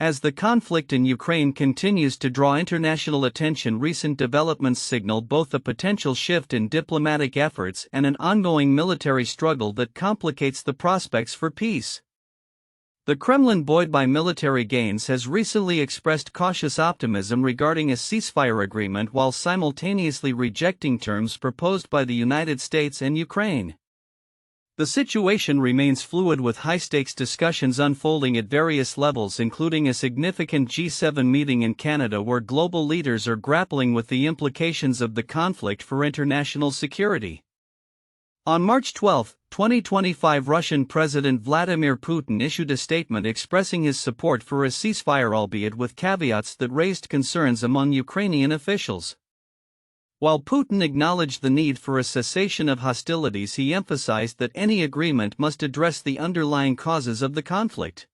As the conflict in Ukraine continues to draw international attention, recent developments signal both a potential shift in diplomatic efforts and an ongoing military struggle that complicates the prospects for peace. The Kremlin, buoyed by military gains, has recently expressed cautious optimism regarding a ceasefire agreement while simultaneously rejecting terms proposed by the United States and Ukraine. The situation remains fluid, with high-stakes discussions unfolding at various levels, including a significant G7 meeting in Canada where global leaders are grappling with the implications of the conflict for international security. On March 12, 2025, Russian President Vladimir Putin issued a statement expressing his support for a ceasefire, albeit with caveats that raised concerns among Ukrainian officials. While Putin acknowledged the need for a cessation of hostilities, he emphasized that any agreement must address the underlying causes of the conflict.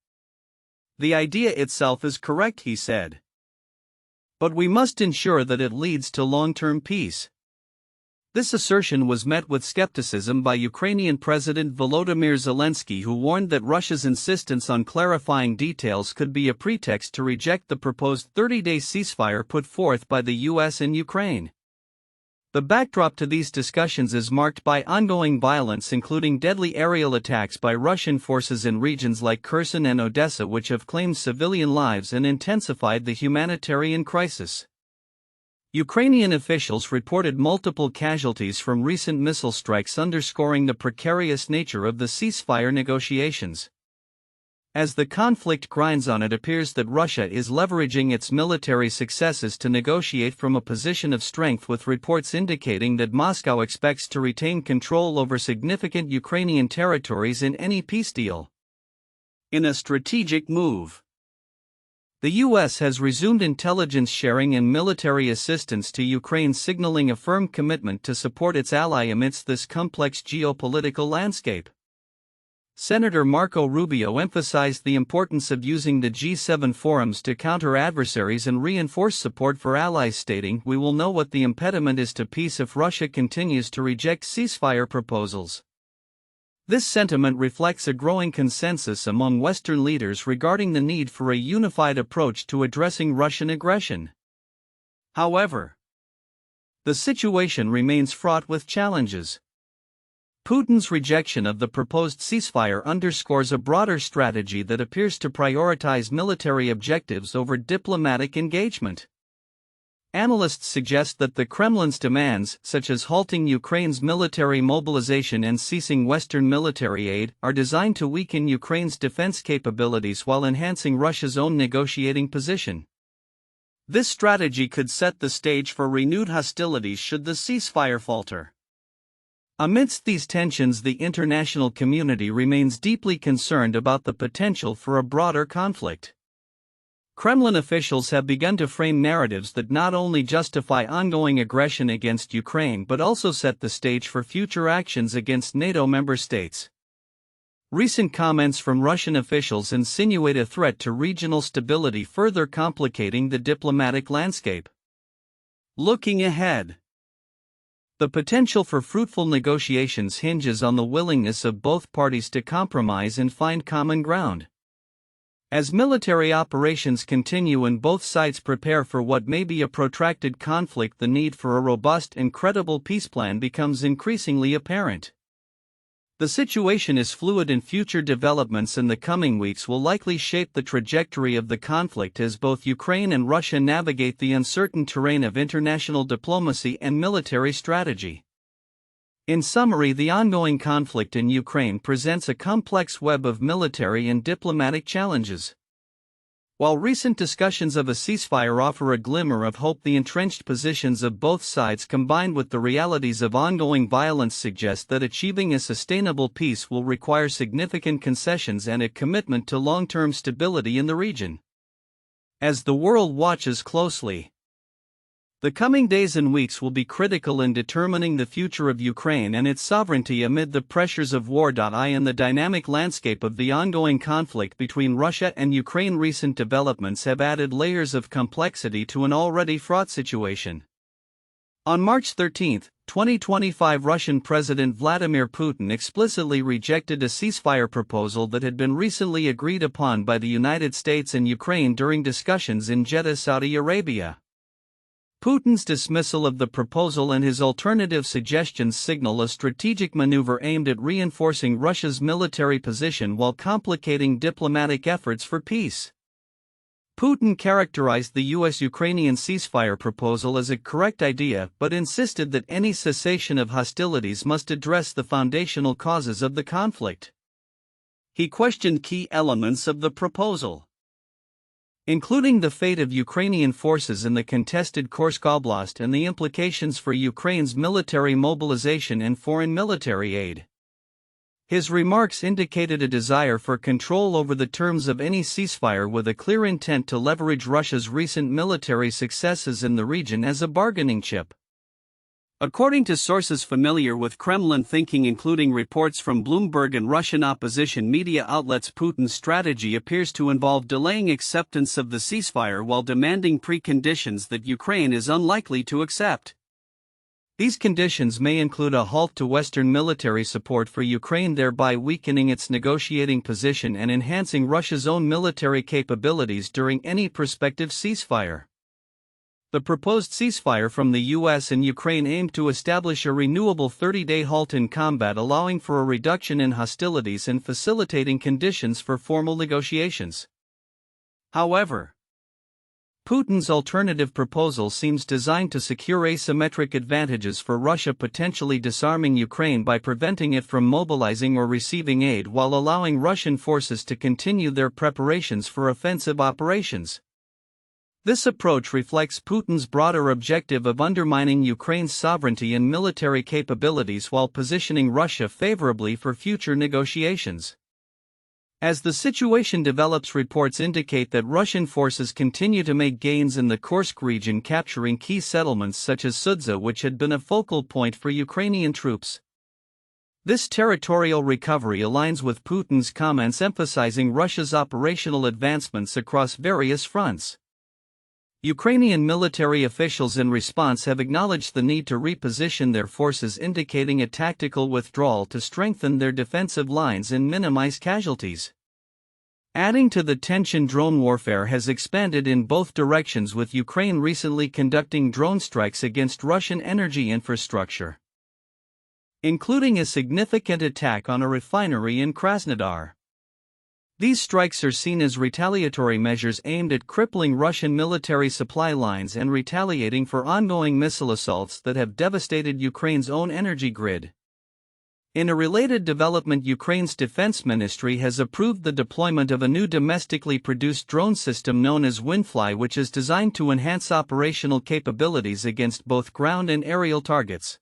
"The idea itself is correct," he said, "but we must ensure that it leads to long-term peace." This assertion was met with skepticism by Ukrainian President Volodymyr Zelensky, who warned that Russia's insistence on clarifying details could be a pretext to reject the proposed 30-day ceasefire put forth by the US and Ukraine. The backdrop to these discussions is marked by ongoing violence, including deadly aerial attacks by Russian forces in regions like Kherson and Odessa, which have claimed civilian lives and intensified the humanitarian crisis. Ukrainian officials reported multiple casualties from recent missile strikes, underscoring the precarious nature of the ceasefire negotiations. As the conflict grinds on, it appears that Russia is leveraging its military successes to negotiate from a position of strength, with reports indicating that Moscow expects to retain control over significant Ukrainian territories in any peace deal. In a strategic move, the US has resumed intelligence sharing and military assistance to Ukraine, signaling a firm commitment to support its ally amidst this complex geopolitical landscape. Senator Marco Rubio emphasized the importance of using the G7 forums to counter adversaries and reinforce support for allies, stating, "We will know what the impediment is to peace if Russia continues to reject ceasefire proposals." This sentiment reflects a growing consensus among Western leaders regarding the need for a unified approach to addressing Russian aggression. However, the situation remains fraught with challenges. Putin's rejection of the proposed ceasefire underscores a broader strategy that appears to prioritize military objectives over diplomatic engagement. Analysts suggest that the Kremlin's demands, such as halting Ukraine's military mobilization and ceasing Western military aid, are designed to weaken Ukraine's defense capabilities while enhancing Russia's own negotiating position. This strategy could set the stage for renewed hostilities should the ceasefire falter. Amidst these tensions, the international community remains deeply concerned about the potential for a broader conflict. Kremlin officials have begun to frame narratives that not only justify ongoing aggression against Ukraine but also set the stage for future actions against NATO member states. Recent comments from Russian officials insinuate a threat to regional stability, further complicating the diplomatic landscape. Looking ahead, the potential for fruitful negotiations hinges on the willingness of both parties to compromise and find common ground. As military operations continue and both sides prepare for what may be a protracted conflict, the need for a robust and credible peace plan becomes increasingly apparent. The situation is fluid, and future developments in the coming weeks will likely shape the trajectory of the conflict as both Ukraine and Russia navigate the uncertain terrain of international diplomacy and military strategy. In summary, the ongoing conflict in Ukraine presents a complex web of military and diplomatic challenges. While recent discussions of a ceasefire offer a glimmer of hope, the entrenched positions of both sides combined with the realities of ongoing violence suggest that achieving a sustainable peace will require significant concessions and a commitment to long-term stability in the region. As the world watches closely, the coming days and weeks will be critical in determining the future of Ukraine and its sovereignty amid the pressures of war. In the dynamic landscape of the ongoing conflict between Russia and Ukraine, recent developments have added layers of complexity to an already fraught situation. On March 13, 2025 Russian President Vladimir Putin explicitly rejected a ceasefire proposal that had been recently agreed upon by the United States and Ukraine during discussions in Jeddah, Saudi Arabia. Putin's dismissal of the proposal and his alternative suggestions signal a strategic maneuver aimed at reinforcing Russia's military position while complicating diplomatic efforts for peace. Putin characterized the U.S.-Ukrainian ceasefire proposal as a correct idea but insisted that any cessation of hostilities must address the foundational causes of the conflict. He questioned key elements of the proposal, including the fate of Ukrainian forces in the contested Kursk Oblast and the implications for Ukraine's military mobilization and foreign military aid. His remarks indicated a desire for control over the terms of any ceasefire with a clear intent to leverage Russia's recent military successes in the region as a bargaining chip. According to sources familiar with Kremlin thinking, including reports from Bloomberg and Russian opposition media outlets, Putin's strategy appears to involve delaying acceptance of the ceasefire while demanding preconditions that Ukraine is unlikely to accept. These conditions may include a halt to Western military support for Ukraine, thereby weakening its negotiating position and enhancing Russia's own military capabilities during any prospective ceasefire. The proposed ceasefire from the U.S. and Ukraine aimed to establish a renewable 30-day halt in combat, allowing for a reduction in hostilities and facilitating conditions for formal negotiations. However, Putin's alternative proposal seems designed to secure asymmetric advantages for Russia, potentially disarming Ukraine by preventing it from mobilizing or receiving aid while allowing Russian forces to continue their preparations for offensive operations. This approach reflects Putin's broader objective of undermining Ukraine's sovereignty and military capabilities while positioning Russia favorably for future negotiations. As the situation develops, reports indicate that Russian forces continue to make gains in the Kursk region, capturing key settlements such as Sudza, which had been a focal point for Ukrainian troops. This territorial recovery aligns with Putin's comments emphasizing Russia's operational advancements across various fronts. Ukrainian military officials in response have acknowledged the need to reposition their forces, indicating a tactical withdrawal to strengthen their defensive lines and minimize casualties. Adding to the tension, drone warfare has expanded in both directions, with Ukraine recently conducting drone strikes against Russian energy infrastructure, including a significant attack on a refinery in Krasnodar. These strikes are seen as retaliatory measures aimed at crippling Russian military supply lines and retaliating for ongoing missile assaults that have devastated Ukraine's own energy grid. In a related development, Ukraine's defense ministry has approved the deployment of a new domestically produced drone system known as Windfly, which is designed to enhance operational capabilities against both ground and aerial targets.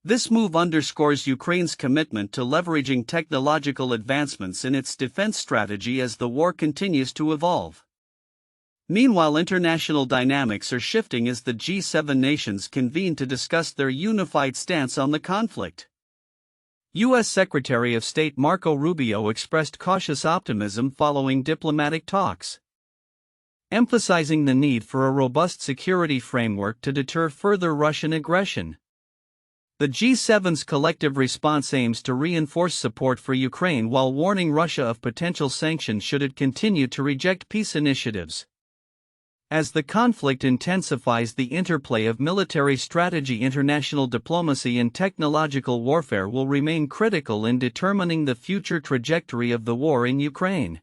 This move underscores Ukraine's commitment to leveraging technological advancements in its defense strategy as the war continues to evolve. Meanwhile, international dynamics are shifting as the G7 nations convene to discuss their unified stance on the conflict. U.S. Secretary of State Marco Rubio expressed cautious optimism following diplomatic talks, emphasizing the need for a robust security framework to deter further Russian aggression. The G7's collective response aims to reinforce support for Ukraine while warning Russia of potential sanctions should it continue to reject peace initiatives. As the conflict intensifies, the interplay of military strategy, international diplomacy, and technological warfare will remain critical in determining the future trajectory of the war in Ukraine.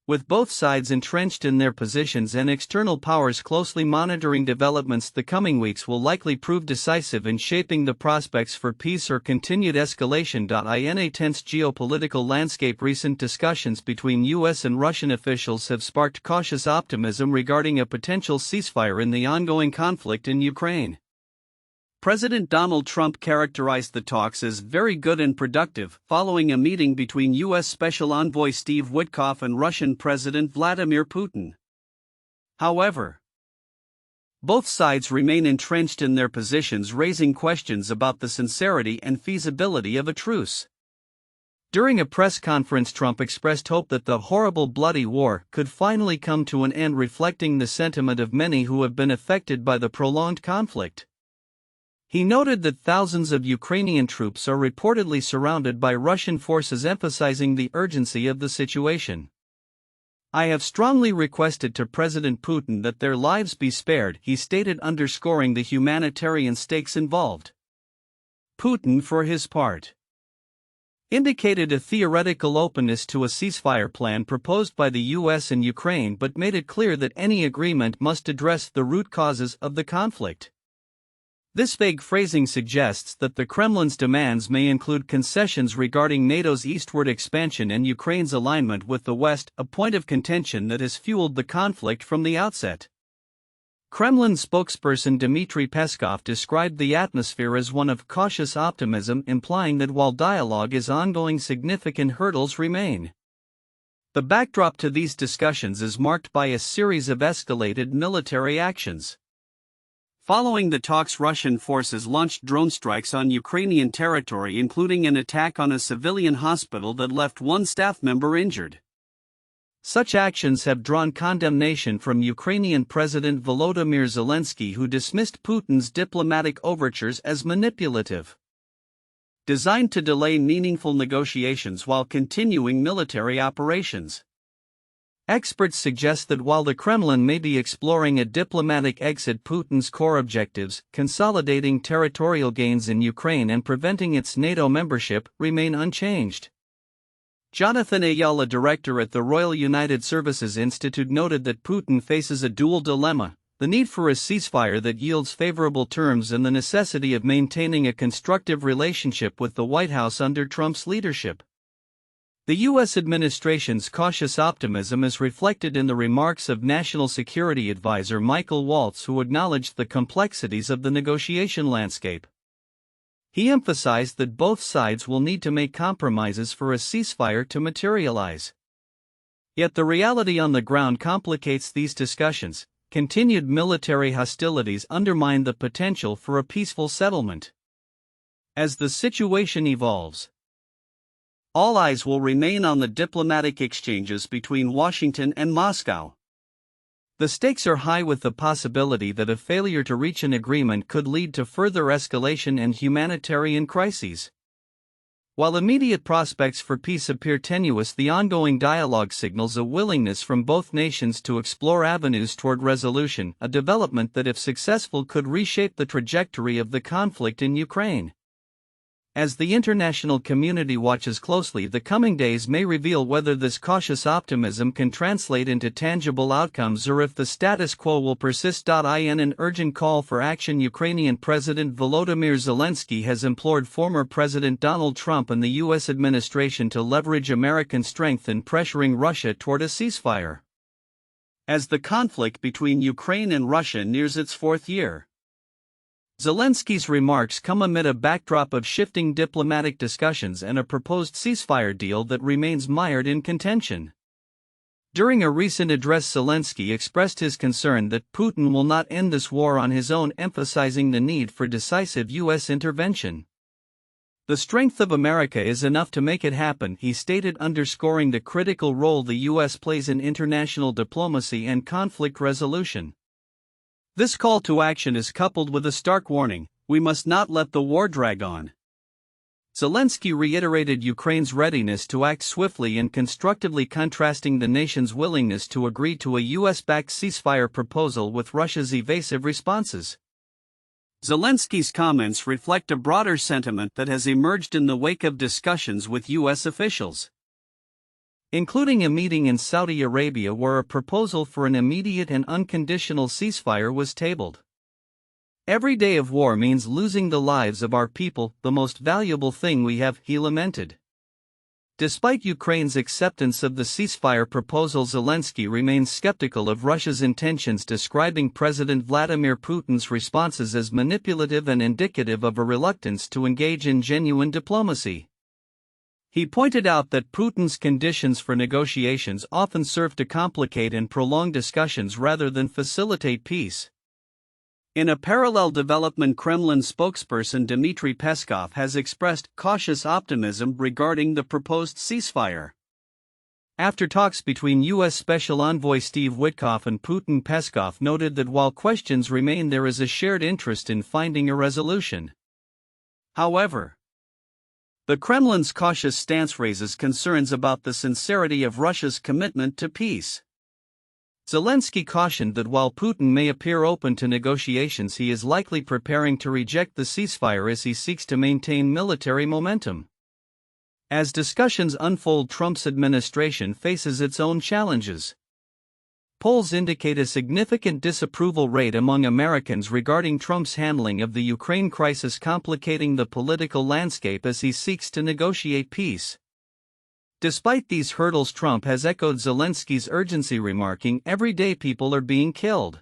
With both sides entrenched in their positions and external powers closely monitoring developments, the coming weeks will likely prove decisive in shaping the prospects for peace or continued escalation. In a tense geopolitical landscape, recent discussions between U.S. and Russian officials have sparked cautious optimism regarding a potential ceasefire in the ongoing conflict in Ukraine. President Donald Trump characterized the talks as very good and productive, following a meeting between U.S. Special Envoy Steve Witkoff and Russian President Vladimir Putin. However, both sides remain entrenched in their positions, raising questions about the sincerity and feasibility of a truce. During a press conference, Trump expressed hope that the horrible, bloody war could finally come to an end, reflecting the sentiment of many who have been affected by the prolonged conflict. He noted that thousands of Ukrainian troops are reportedly surrounded by Russian forces, emphasizing the urgency of the situation. "I have strongly requested to President Putin that their lives be spared," he stated, underscoring the humanitarian stakes involved. Putin, for his part, indicated a theoretical openness to a ceasefire plan proposed by the US and Ukraine, but made it clear that any agreement must address the root causes of the conflict. This vague phrasing suggests that the Kremlin's demands may include concessions regarding NATO's eastward expansion and Ukraine's alignment with the West, a point of contention that has fueled the conflict from the outset. Kremlin spokesperson Dmitry Peskov described the atmosphere as one of cautious optimism, implying that while dialogue is ongoing, significant hurdles remain. The backdrop to these discussions is marked by a series of escalated military actions. Following the talks, Russian forces launched drone strikes on Ukrainian territory, including an attack on a civilian hospital that left one staff member injured. Such actions have drawn condemnation from Ukrainian President Volodymyr Zelensky, who dismissed Putin's diplomatic overtures as manipulative, designed to delay meaningful negotiations while continuing military operations. Experts suggest that while the Kremlin may be exploring a diplomatic exit, Putin's core objectives, consolidating territorial gains in Ukraine and preventing its NATO membership, remain unchanged. Jonathan Ayala, director at the Royal United Services Institute, noted that Putin faces a dual dilemma: the need for a ceasefire that yields favorable terms and the necessity of maintaining a constructive relationship with the White House under Trump's leadership. The U.S. administration's cautious optimism is reflected in the remarks of National Security Advisor Michael Waltz, who acknowledged the complexities of the negotiation landscape. He emphasized that both sides will need to make compromises for a ceasefire to materialize. Yet the reality on the ground complicates these discussions. Continued military hostilities undermine the potential for a peaceful settlement. As the situation evolves, all eyes will remain on the diplomatic exchanges between Washington and Moscow. The stakes are high, with the possibility that a failure to reach an agreement could lead to further escalation and humanitarian crises. While immediate prospects for peace appear tenuous, the ongoing dialogue signals a willingness from both nations to explore avenues toward resolution, a development that, if successful, could reshape the trajectory of the conflict in Ukraine. As the international community watches closely, the coming days may reveal whether this cautious optimism can translate into tangible outcomes or if the status quo will persist. In an urgent call for action, Ukrainian President Volodymyr Zelensky has implored former President Donald Trump and the U.S. administration to leverage American strength in pressuring Russia toward a ceasefire. As the conflict between Ukraine and Russia nears its fourth year, Zelensky's remarks come amid a backdrop of shifting diplomatic discussions and a proposed ceasefire deal that remains mired in contention. During a recent address, Zelensky expressed his concern that Putin will not end this war on his own, emphasizing the need for decisive U.S. intervention. "The strength of America is enough to make it happen," he stated, underscoring the critical role the U.S. plays in international diplomacy and conflict resolution. This call to action is coupled with a stark warning: we must not let the war drag on. Zelensky reiterated Ukraine's readiness to act swiftly and constructively, contrasting the nation's willingness to agree to a U.S.-backed ceasefire proposal with Russia's evasive responses. Zelensky's comments reflect a broader sentiment that has emerged in the wake of discussions with U.S. officials, including a meeting in Saudi Arabia where a proposal for an immediate and unconditional ceasefire was tabled. "Every day of war means losing the lives of our people, the most valuable thing we have," he lamented. Despite Ukraine's acceptance of the ceasefire proposal, Zelensky remains skeptical of Russia's intentions, describing President Vladimir Putin's responses as manipulative and indicative of a reluctance to engage in genuine diplomacy. He pointed out that Putin's conditions for negotiations often serve to complicate and prolong discussions rather than facilitate peace. In a parallel development, Kremlin spokesperson Dmitry Peskov has expressed cautious optimism regarding the proposed ceasefire. After talks between U.S. Special Envoy Steve Witkoff and Putin, Peskov noted that while questions remain, there is a shared interest in finding a resolution. However, the Kremlin's cautious stance raises concerns about the sincerity of Russia's commitment to peace. Zelensky cautioned that while Putin may appear open to negotiations, he is likely preparing to reject the ceasefire as he seeks to maintain military momentum. As discussions unfold, Trump's administration faces its own challenges. Polls indicate a significant disapproval rate among Americans regarding Trump's handling of the Ukraine crisis, complicating the political landscape as he seeks to negotiate peace. Despite these hurdles, Trump has echoed Zelensky's urgency, remarking, "Every day people are being killed."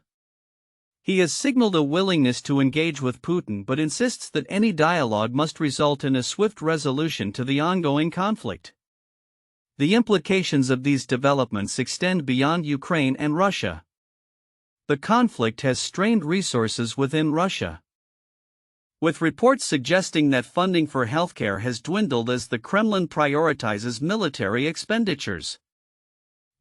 He has signaled a willingness to engage with Putin but insists that any dialogue must result in a swift resolution to the ongoing conflict. The implications of these developments extend beyond Ukraine and Russia. The conflict has strained resources within Russia, with reports suggesting that funding for healthcare has dwindled as the Kremlin prioritizes military expenditures.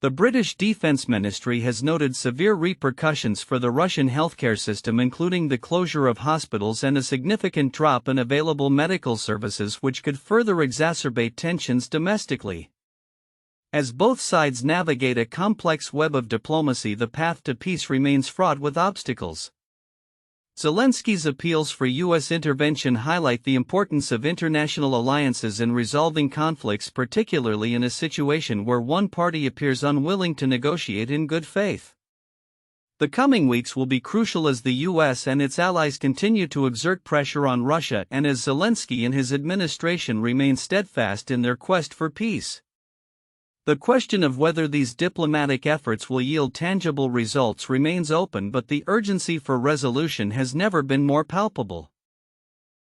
The British Defense Ministry has noted severe repercussions for the Russian healthcare system, including the closure of hospitals and a significant drop in available medical services, which could further exacerbate tensions domestically. As both sides navigate a complex web of diplomacy, the path to peace remains fraught with obstacles. Zelensky's appeals for U.S. intervention highlight the importance of international alliances in resolving conflicts, particularly in a situation where one party appears unwilling to negotiate in good faith. The coming weeks will be crucial as the U.S. and its allies continue to exert pressure on Russia and as Zelensky and his administration remain steadfast in their quest for peace. The question of whether these diplomatic efforts will yield tangible results remains open, but the urgency for resolution has never been more palpable.